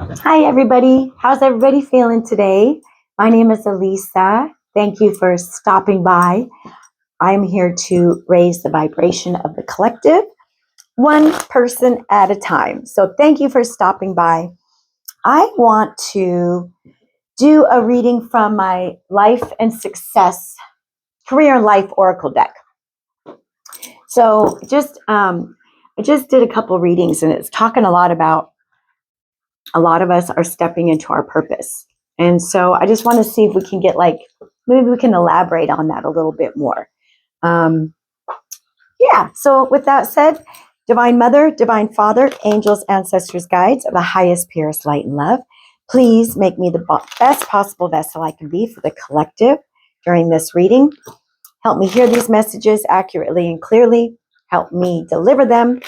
Hi, everybody. How's everybody feeling today? My name is Elisa. Thank you for stopping by. I'm here to raise the vibration of the collective, one person at a time. So, thank you for stopping by. I want to do a reading from my Life and Success Career and Life Oracle deck. So, I just did a couple readings, and it's talking a lot about a lot of us are stepping into our purpose. And so I just want to see if we can get maybe we can elaborate on that a little bit more. Um, yeah, so with that said, Divine Mother, Divine Father, angels, ancestors, guides of the highest, purest light and love, please make me the best possible vessel I can be for the collective during this reading. Help me hear these messages accurately and clearly. Help me deliver them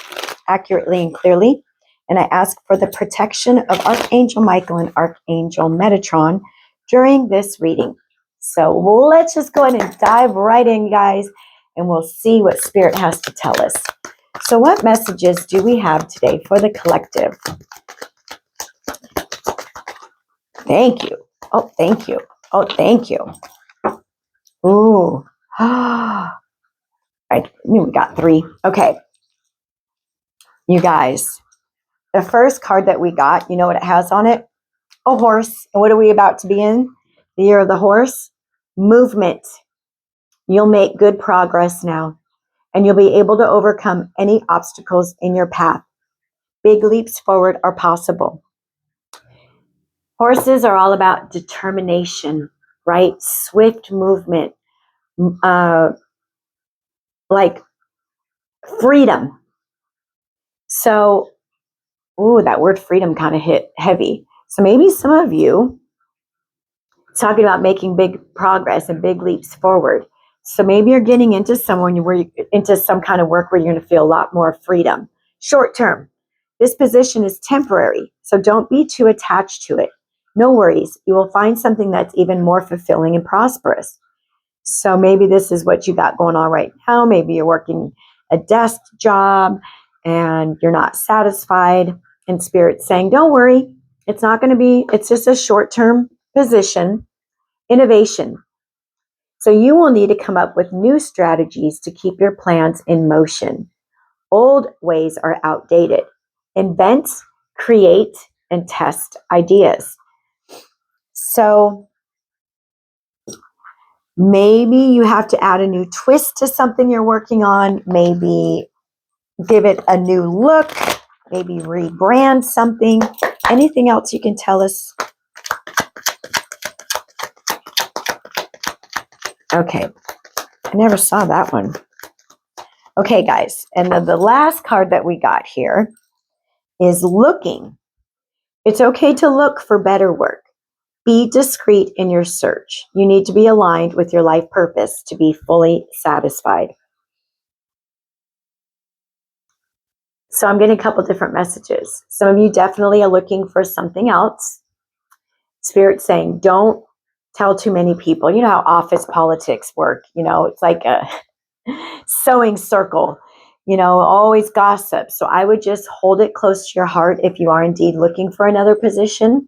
accurately and clearly. And I ask for the protection of Archangel Michael and Archangel Metatron during this reading. So let's just go ahead and dive right in, guys, and we'll see what Spirit has to tell us. So what messages do we have today for the collective? Thank you. Oh, thank you. Oh, thank you. Ooh. I knew we got 3. Okay. You guys, the first card that we got, you know what it has on it? A horse. And what are we about to be in? The year of the horse? Movement. You'll make good progress now, and you'll be able to overcome any obstacles in your path. Big leaps forward are possible. Horses are all about determination, right? Swift movement, like freedom. So, that word freedom kind of hit heavy. So maybe some of you talking about making big progress and big leaps forward. So maybe you're getting into into some kind of work where you're going to feel a lot more freedom. Short term. This position is temporary, so don't be too attached to it. No worries. You will find something that's even more fulfilling and prosperous. So maybe this is what you got going on right now. Maybe you're working a desk job and you're not satisfied, and Spirit's saying, don't worry. It's just a short-term position. Innovation. So you will need to come up with new strategies to keep your plans in motion. Old ways are outdated. Invent, create, and test ideas. So maybe you have to add a new twist to something you're working on. Maybe give it a new look. Maybe rebrand something. Anything else you can tell us? Okay. I never saw that one. Okay, guys. And then the last card that we got here is looking. It's okay to look for better work. Be discreet in your search. You need to be aligned with your life purpose to be fully satisfied. So I'm getting a couple different messages. Some of you definitely are looking for something else. Spirit's saying, don't tell too many people. You know how office politics work. It's like a sewing circle. Always gossip. So I would just hold it close to your heart if you are indeed looking for another position.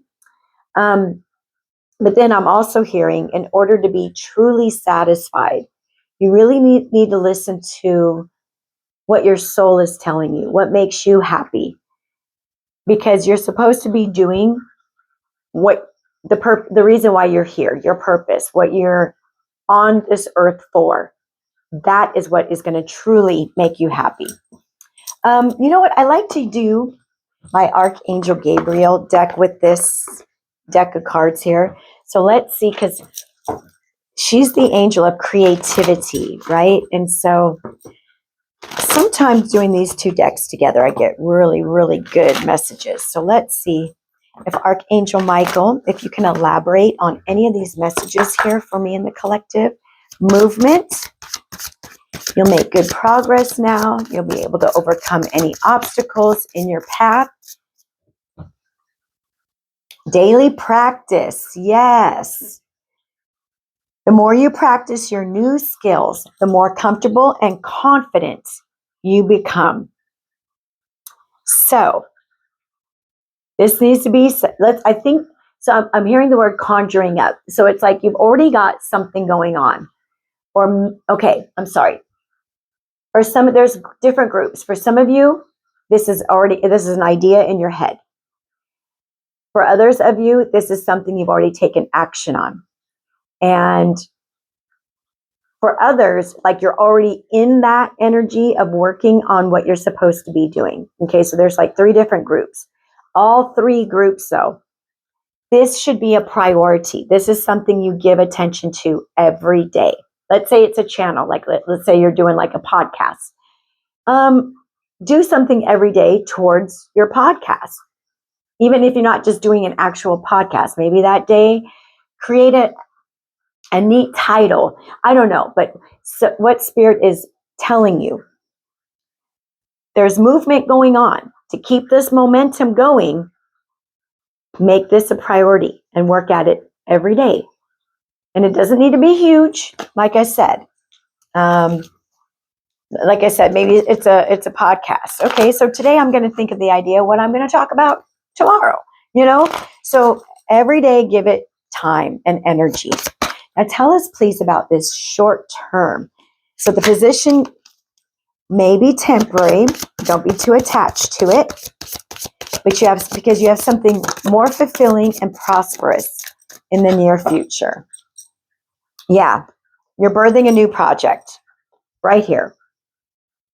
But then I'm also hearing, in order to be truly satisfied, you really need to listen to what your soul is telling you, what makes you happy. Because you're supposed to be doing what the reason why you're here, your purpose, what you're on this earth for. That is what is going to truly make you happy. You know what? I like to do my Archangel Gabriel deck with this deck of cards here. So let's see, because she's the angel of creativity, right? And so sometimes doing these two decks together, I get really, really good messages. So let's see if Archangel Michael, if you can elaborate on any of these messages here for me in the collective. Movement. You'll make good progress now. You'll be able to overcome any obstacles in your path. Daily practice. Yes. The more you practice your new skills, the more comfortable and confident you become. So, This needs to be, I think, so I'm hearing the word conjuring up. So it's like you've already got something going on. Or, okay, I'm sorry. Or there's different groups. For some of you, this is an idea in your head. For others of you, this is something you've already taken action on. And for others, like you're already in that energy of working on what you're supposed to be doing. Okay, so there's like 3 different groups. All 3 groups, though, this should be a priority. This is something you give attention to every day. Let's say it's a channel, like let's say you're doing like a podcast. Do something every day towards your podcast. Even if you're not just doing an actual podcast, maybe that day, create a neat title. I don't know, but what Spirit is telling you. There's movement going on. To keep this momentum going, make this a priority and work at it every day. And it doesn't need to be huge, like I said. Maybe it's a podcast. Okay, so today I'm going to think of the idea what I'm going to talk about tomorrow. So every day give it time and energy. Now tell us please about this short term. So the position may be temporary. Don't be too attached to it. But because you have something more fulfilling and prosperous in the near future. Yeah, you're birthing a new project right here.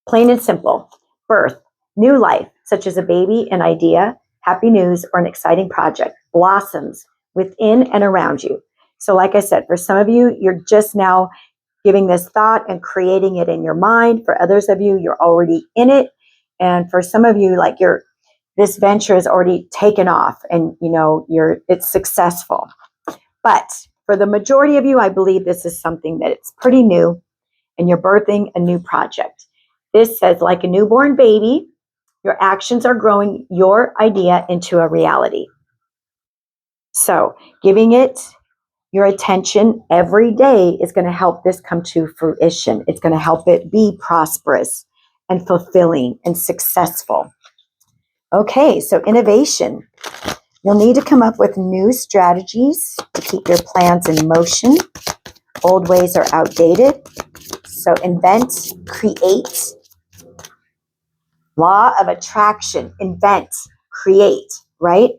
Plain and simple. Birth, new life, such as a baby, an idea, happy news, or an exciting project, blossoms within and around you. So like I said, for some of you, you're just now giving this thought and creating it in your mind. For others of you, you're already in it. And for some of you, like this venture is already taken off and it's successful. But for the majority of you, I believe this is something that it's pretty new and you're birthing a new project. This says, like a newborn baby, your actions are growing your idea into a reality. So giving it your attention every day is going to help this come to fruition. It's going to help it be prosperous and fulfilling and successful. Okay, so innovation. You'll need to come up with new strategies to keep your plans in motion. Old ways are outdated. So invent, create. Law of attraction, invent, create, right?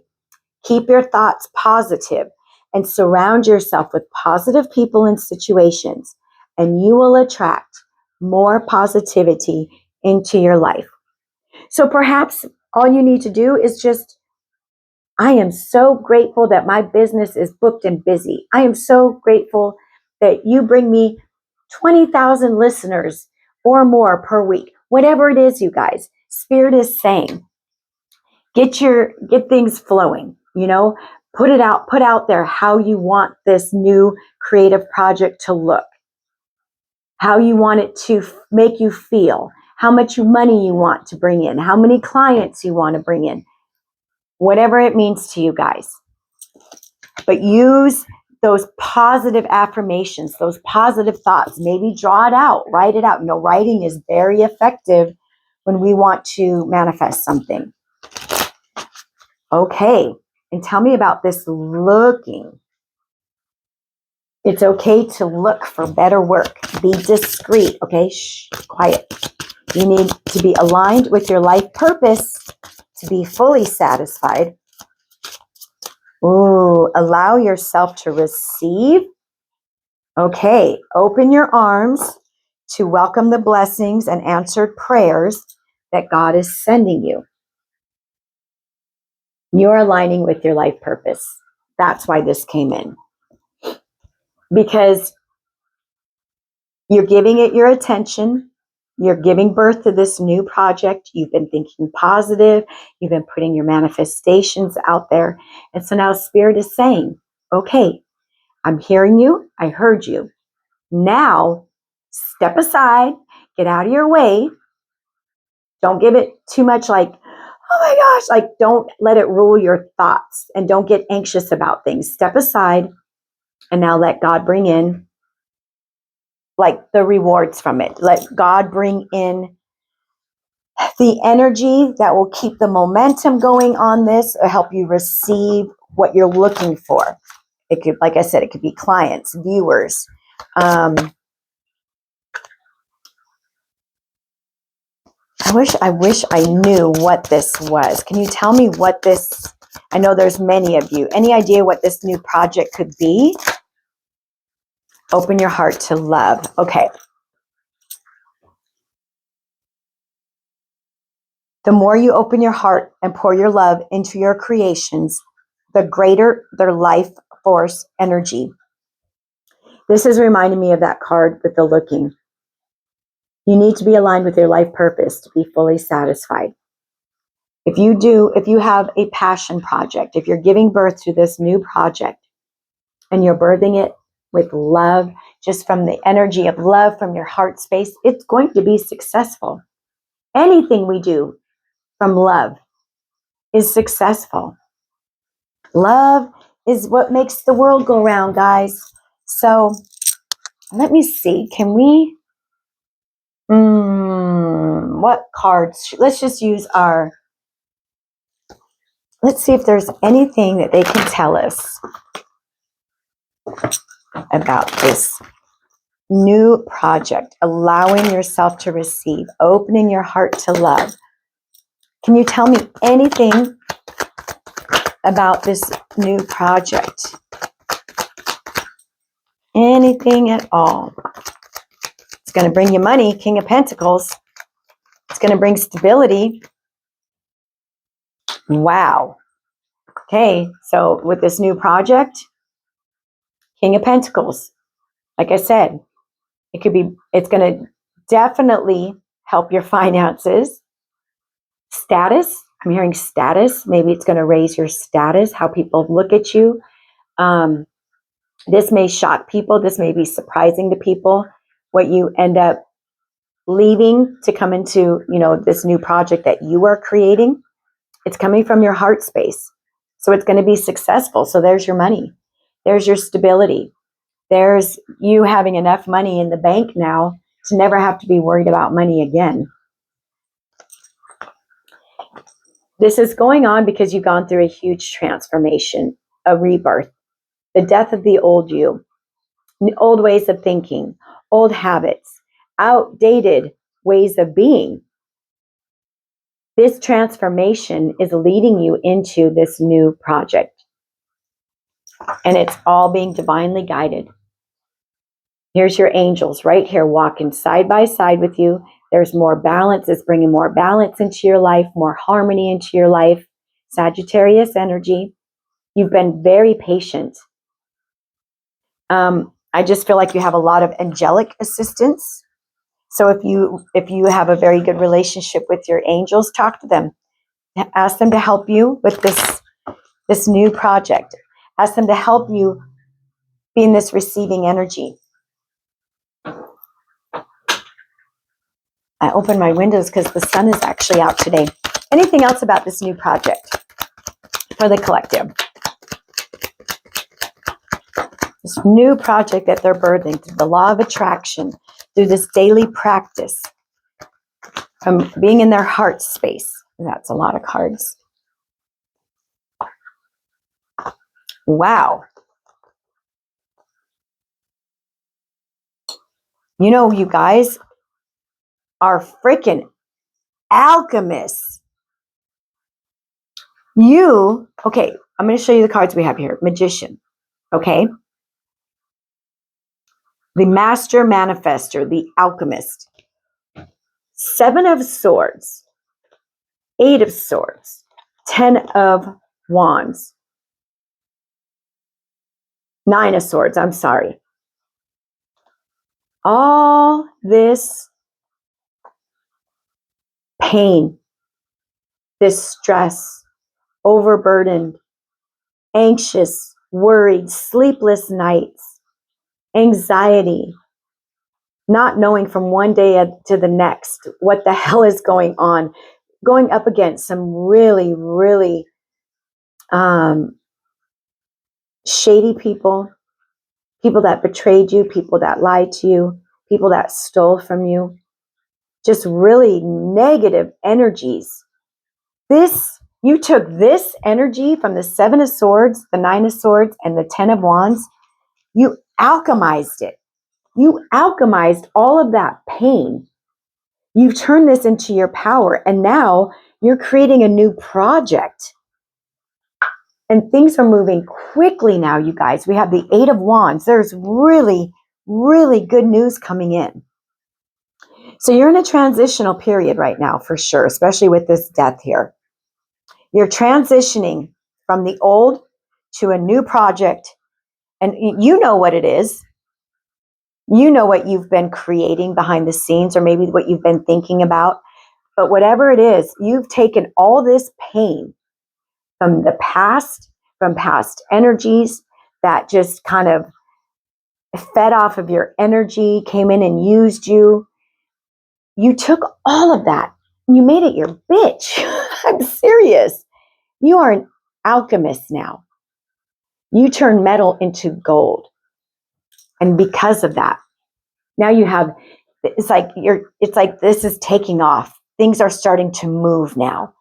Keep your thoughts positive and surround yourself with positive people and situations, and you will attract more positivity into your life. So perhaps all you need to do is just, I am so grateful that my business is booked and busy. I am so grateful that you bring me 20,000 listeners or more per week. Whatever it is, you guys, Spirit is saying, get things flowing, put out there how you want this new creative project to look, how you want it to make you feel, how much money you want to bring in, how many clients you want to bring in, whatever it means to you guys. But use those positive affirmations, those positive thoughts, maybe draw it out, write it out. Writing is very effective when we want to manifest something. Okay, and tell me about this looking. It's okay to look for better work. Be discreet, okay? Shh, quiet. You need to be aligned with your life purpose to be fully satisfied. Ooh, allow yourself to receive. Okay, open your arms to welcome the blessings and answered prayers that God is sending you. You're aligning with your life purpose. That's why this came in. Because you're giving it your attention. You're giving birth to this new project. You've been thinking positive. You've been putting your manifestations out there. And so now Spirit is saying, okay, I'm hearing you. I heard you. Now, step aside, get out of your way. Don't give it too much like, oh my gosh, like don't let it rule your thoughts and don't get anxious about things. Step aside and now let God bring in like the rewards from it. Let God bring in the energy that will keep the momentum going on this, or help you receive what you're looking for. It could, like I said, it could be clients, viewers. I wish I knew what this was. Can you tell me what this, I know there's many of you. Any idea what this new project could be? Open your heart to love. Okay. The more you open your heart and pour your love into your creations, the greater their life force energy. This is reminding me of that card with the looking. You need to be aligned with your life purpose to be fully satisfied. If you have a passion project, if you're giving birth to this new project and you're birthing it with love, just from the energy of love from your heart space, it's going to be successful. Anything we do from love is successful. Love is what makes the world go round, guys. So let me see. Can we, what cards? Let's just use let's see if there's anything that they can tell us about this new project, allowing yourself to receive, opening your heart to love. Can you tell me anything about this new project? Anything at all? It's going to bring you money, King of Pentacles. It's going to bring stability. Wow. Okay, so with this new project, King of Pentacles, like I said, it's going to definitely help your finances. Status, I'm hearing status. Maybe it's going to raise your status, how people look at you. This may shock people. This may be surprising to people, what you end up leaving to come into, this new project that you are creating. It's coming from your heart space. So it's going to be successful. So there's your money. There's your stability. There's you having enough money in the bank now to never have to be worried about money again. This is going on because you've gone through a huge transformation, a rebirth, the death of the old you, old ways of thinking, old habits, outdated ways of being. This transformation is leading you into this new project. And it's all being divinely guided. Here's your angels right here walking side by side with you. There's more balance. It's bringing more balance into your life, more harmony into your life. Sagittarius energy. You've been very patient. I just feel like you have a lot of angelic assistance. So if you have a very good relationship with your angels, talk to them. Ask them to help you with this new project. Ask them to help you be in this receiving energy. I opened my windows because the sun is actually out today. Anything else about this new project for the collective? This new project that they're birthing through the law of attraction, through this daily practice, from being in their heart space. That's a lot of cards. Wow. You guys are freaking alchemists. Okay, I'm going to show you the cards we have here. Magician, okay? The master manifester, the alchemist. 7 of swords, 8 of swords, 10 of wands, 9 of swords, I'm sorry. All this pain, this stress, overburdened, anxious, worried, sleepless nights, anxiety, not knowing from one day to the next what the hell is going on, going up against some really, really shady people that betrayed you, people that lied to you, people that stole from you. just really negative energies. You took this energy from the Seven of Swords, the Nine of Swords, and the Ten of Wands. You alchemized it. You alchemized all of that pain. You've turned this into your power, and now you're creating a new project. And things are moving quickly now, you guys. We have the Eight of Wands. There's really, really good news coming in. So you're in a transitional period right now, for sure, especially with this death here. You're transitioning from the old to a new project, and you know what it is. You know what you've been creating behind the scenes, or maybe what you've been thinking about. But whatever it is, you've taken all this pain from the past, from past energies that just kind of fed off of your energy, came in and used you. You took all of that and you made it your bitch. I'm serious. You are an alchemist now. You turn metal into gold. And because of that, now you have, it's like this is taking off. Things are starting to move now.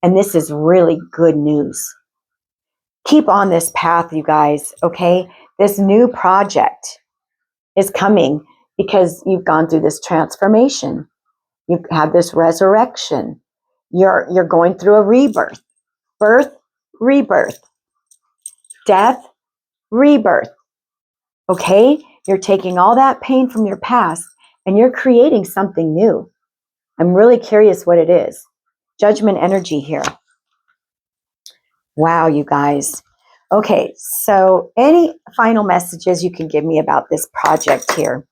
And this is really good news. Keep on this path, you guys, okay? This new project is coming because you've gone through this transformation. You've had this resurrection. You're going through a rebirth. Birth, rebirth. Death, rebirth. Okay? You're taking all that pain from your past and you're creating something new. I'm really curious what it is. Judgment energy here. Wow, you guys. Okay, so any final messages you can give me about this project here?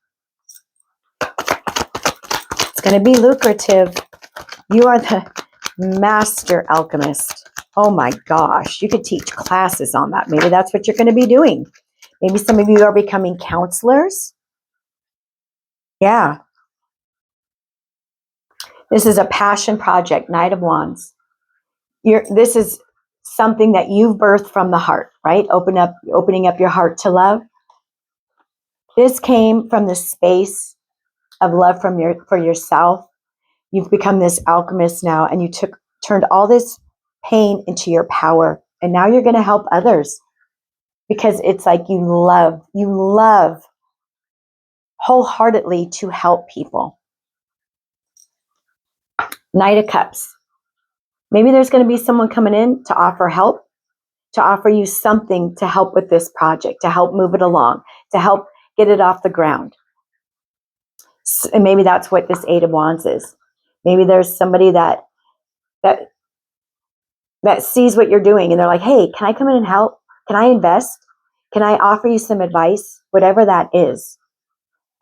It's going to be lucrative. You are the master alchemist. Oh my gosh, you could teach classes on that. Maybe that's what you're going to be doing. Maybe some of you are becoming counselors. Yeah. This is a passion project, Knight of Wands. This is something that you've birthed from the heart, right? Opening up your heart to love. This came from the space of love for yourself. You've become this alchemist now, and you turned all this pain into your power, and now you're going to help others because it's like you love wholeheartedly to help people. Knight of Cups. Maybe there's going to be someone coming in to offer help, to offer you something to help with this project, to help move it along, to help get it off the ground. And maybe that's what this Eight of Wands is. Maybe there's somebody that sees what you're doing and they're like, hey, can I come in and help? Can I invest? Can I offer you some advice? Whatever that is.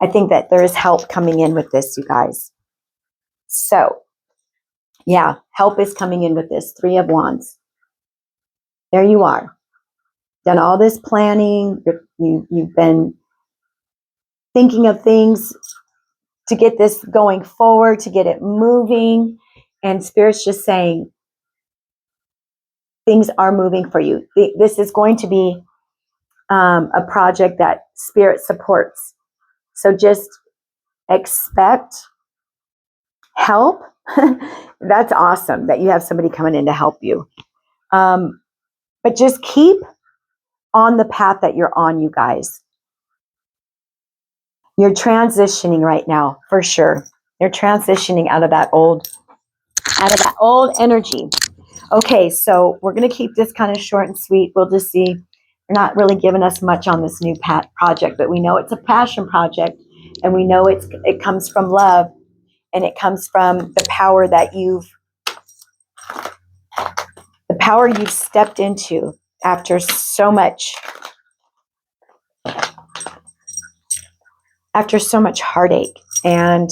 I think that there is help coming in with this, you guys. So, yeah, help is coming in with this. Three of Wands. There you are. Done all this planning. You've been thinking of things to get this going forward, to get it moving. And Spirit's just saying, things are moving for you. This is going to be a project that Spirit supports. So just expect help. That's awesome that you have somebody coming in to help you. But just keep on the path that you're on, you guys. You're transitioning right now, for sure. You're transitioning out of that old energy. Okay, so we're going to keep this kind of short and sweet. We'll just see. They're not really giving us much on this new project, but we know it's a passion project, and we know it comes from love, and it comes from the power that you've stepped into after so much heartache and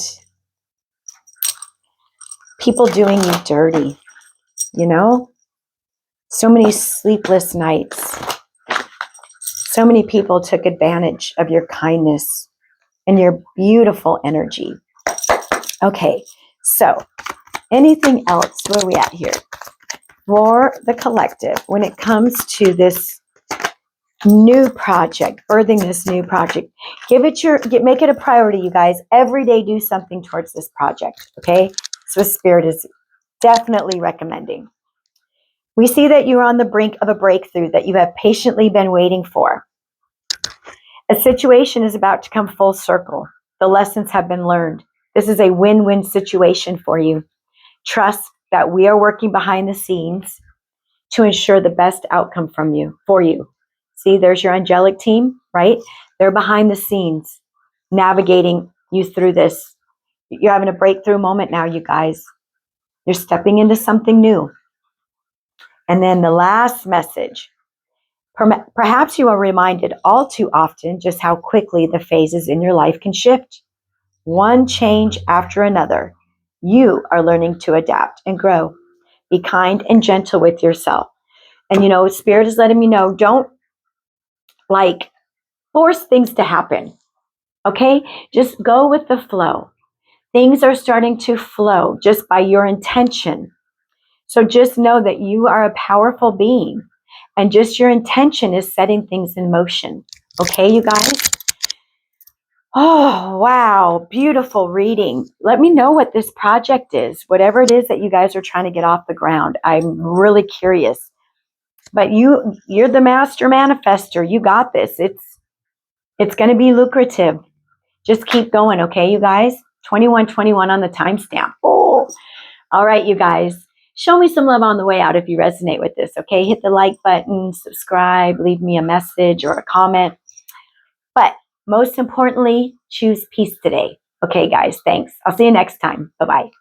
people doing you dirty, so many sleepless nights. So many people took advantage of your kindness and your beautiful energy. Okay, so anything else? Where are we at here? For the collective, when it comes to this New project, birthing this new project. Make it a priority, you guys. Every day do something towards this project, okay? So Spirit is definitely recommending. We see that you're on the brink of a breakthrough that you have patiently been waiting for. A situation is about to come full circle. The lessons have been learned. This is a win-win situation for you. Trust that we are working behind the scenes to ensure the best outcome for you. See, there's your angelic team, right? They're behind the scenes, navigating you through this. You're having a breakthrough moment now, you guys. You're stepping into something new. And then the last message. Perhaps you are reminded all too often just how quickly the phases in your life can shift. One change after another. You are learning to adapt and grow. Be kind and gentle with yourself. And Spirit is letting me know, don't force things to happen. Okay? Just go with the flow. Things are starting to flow just by your intention. So just know that you are a powerful being and just your intention is setting things in motion. Okay, you guys? Oh, wow. Beautiful reading. Let me know what this project is, whatever it is that you guys are trying to get off the ground. I'm really curious. But you're the master manifester. You got this. It's going to be lucrative. Just keep going, okay, you guys? 2121 on the timestamp. Oh, all right, you guys. Show me some love on the way out if you resonate with this, okay? Hit the like button, subscribe, leave me a message or a comment. But most importantly, choose peace today. Okay, guys, thanks. I'll see you next time. Bye-bye.